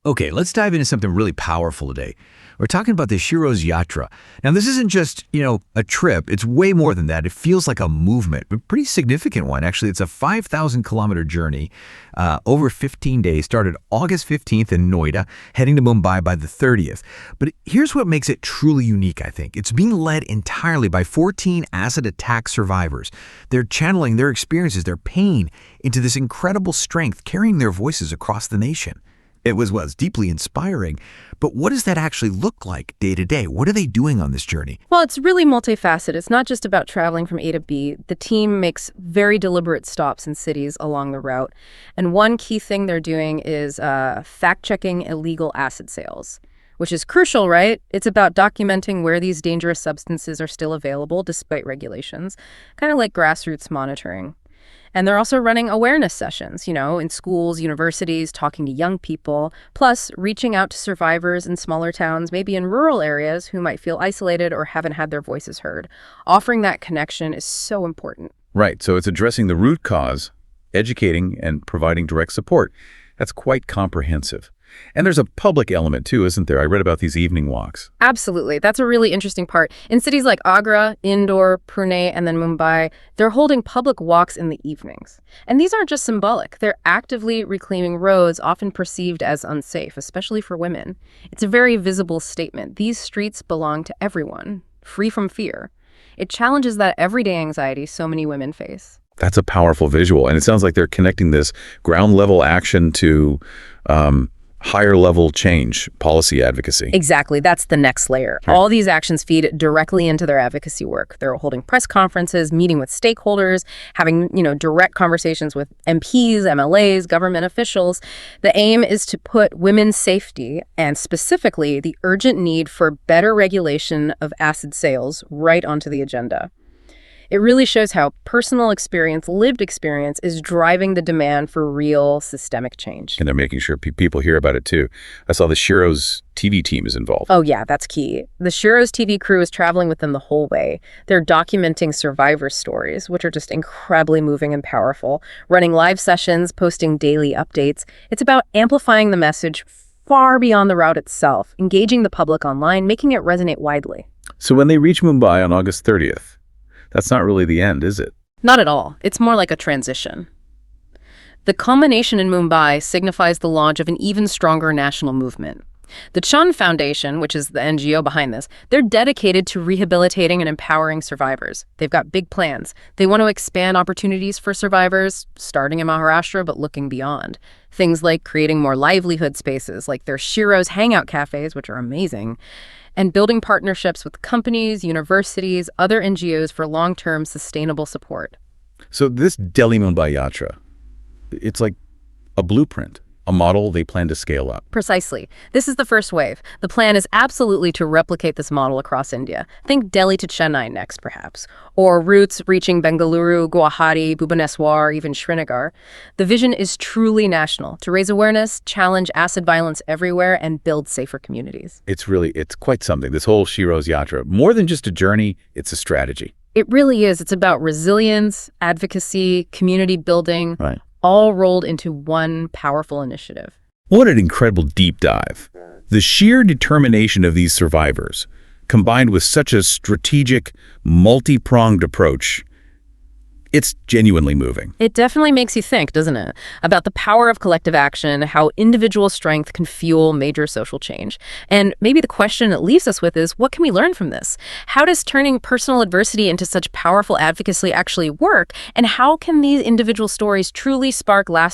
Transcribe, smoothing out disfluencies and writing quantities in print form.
Okay, let's dive into something really powerful today. We're talking about the Sheroes Yatra. Now, this isn't just, a trip. It's way more than that. It feels like a movement, a pretty significant one. Actually, it's a 5,000-kilometer journey over 15 days, started August 15th in Noida, heading to Mumbai by the 30th. But here's what makes it truly unique, I think. It's being led entirely by 14 acid attack survivors. They're channeling their experiences, their pain, into this incredible strength, carrying their voices across the nation. It was deeply inspiring, but what does that actually look like day to day? What are they doing on this journey? Well, it's really multifaceted. It's not just about traveling from A to B. The team makes very deliberate stops in cities along the route. And one key thing they're doing is fact-checking illegal acid sales, which is crucial, right? It's about documenting where these dangerous substances are still available despite regulations, kind of like grassroots monitoring. And they're also running awareness sessions, in schools, universities, talking to young people, plus reaching out to survivors in smaller towns, maybe in rural areas who might feel isolated or haven't had their voices heard. Offering that connection is so important. Right, so it's addressing the root cause, educating, and providing direct support. That's quite comprehensive. And there's a public element too, isn't there? I read about these evening walks. Absolutely. That's a really interesting part. In cities like Agra, Indore, Pune, and then Mumbai, they're holding public walks in the evenings. And these aren't just symbolic. They're actively reclaiming roads often perceived as unsafe, especially for women. It's a very visible statement. These streets belong to everyone, free from fear. It challenges that everyday anxiety so many women face. That's a powerful visual. And it sounds like they're connecting this ground level action to higher level change, policy advocacy. Exactly. That's the next layer. Sure. All these actions feed directly into their advocacy work. They're holding press conferences, meeting with stakeholders, having, direct conversations with MPs, MLAs, government officials. The aim is to put women's safety and specifically the urgent need for better regulation of acid sales right onto the agenda. It really shows how personal experience, lived experience, is driving the demand for real systemic change. And they're making sure people hear about it too. I saw the Sheroes TV team is involved. Oh yeah, that's key. The Sheroes TV crew is traveling with them the whole way. They're documenting survivor stories, which are just incredibly moving and powerful, running live sessions, posting daily updates. It's about amplifying the message far beyond the route itself, engaging the public online, making it resonate widely. So when they reach Mumbai on August 30th, that's not really the end, is it? Not at all. It's more like a transition. The culmination in Mumbai signifies the launch of an even stronger national movement. The Chhanv Foundation, which is the NGO behind this, they're dedicated to rehabilitating and empowering survivors. They've got big plans. They want to expand opportunities for survivors, starting in Maharashtra, but looking beyond. Things like creating more livelihood spaces, like their Sheroes hangout cafes, which are amazing, and building partnerships with companies, universities, other NGOs for long-term sustainable support. So this Delhi-Mumbai Yatra, it's like a blueprint, a model they plan to scale up. Precisely. This is the first wave. The plan is absolutely to replicate this model across India. Think Delhi to Chennai next, perhaps, or routes reaching Bengaluru, Guwahati, Bhubaneswar, even Srinagar. The vision is truly national, to raise awareness, challenge acid violence everywhere, and build safer communities. It's quite something, this whole Sheroes Yatra. More than just a journey, it's a strategy. It really is. It's about resilience, advocacy, community building. Right. All rolled into one powerful initiative. What an incredible deep dive. The sheer determination of these survivors, combined with such a strategic, multi-pronged approach, it's genuinely moving. It definitely makes you think, doesn't it? About the power of collective action, how individual strength can fuel major social change. And maybe the question it leaves us with is, what can we learn from this? How does turning personal adversity into such powerful advocacy actually work? And how can these individual stories truly spark lasting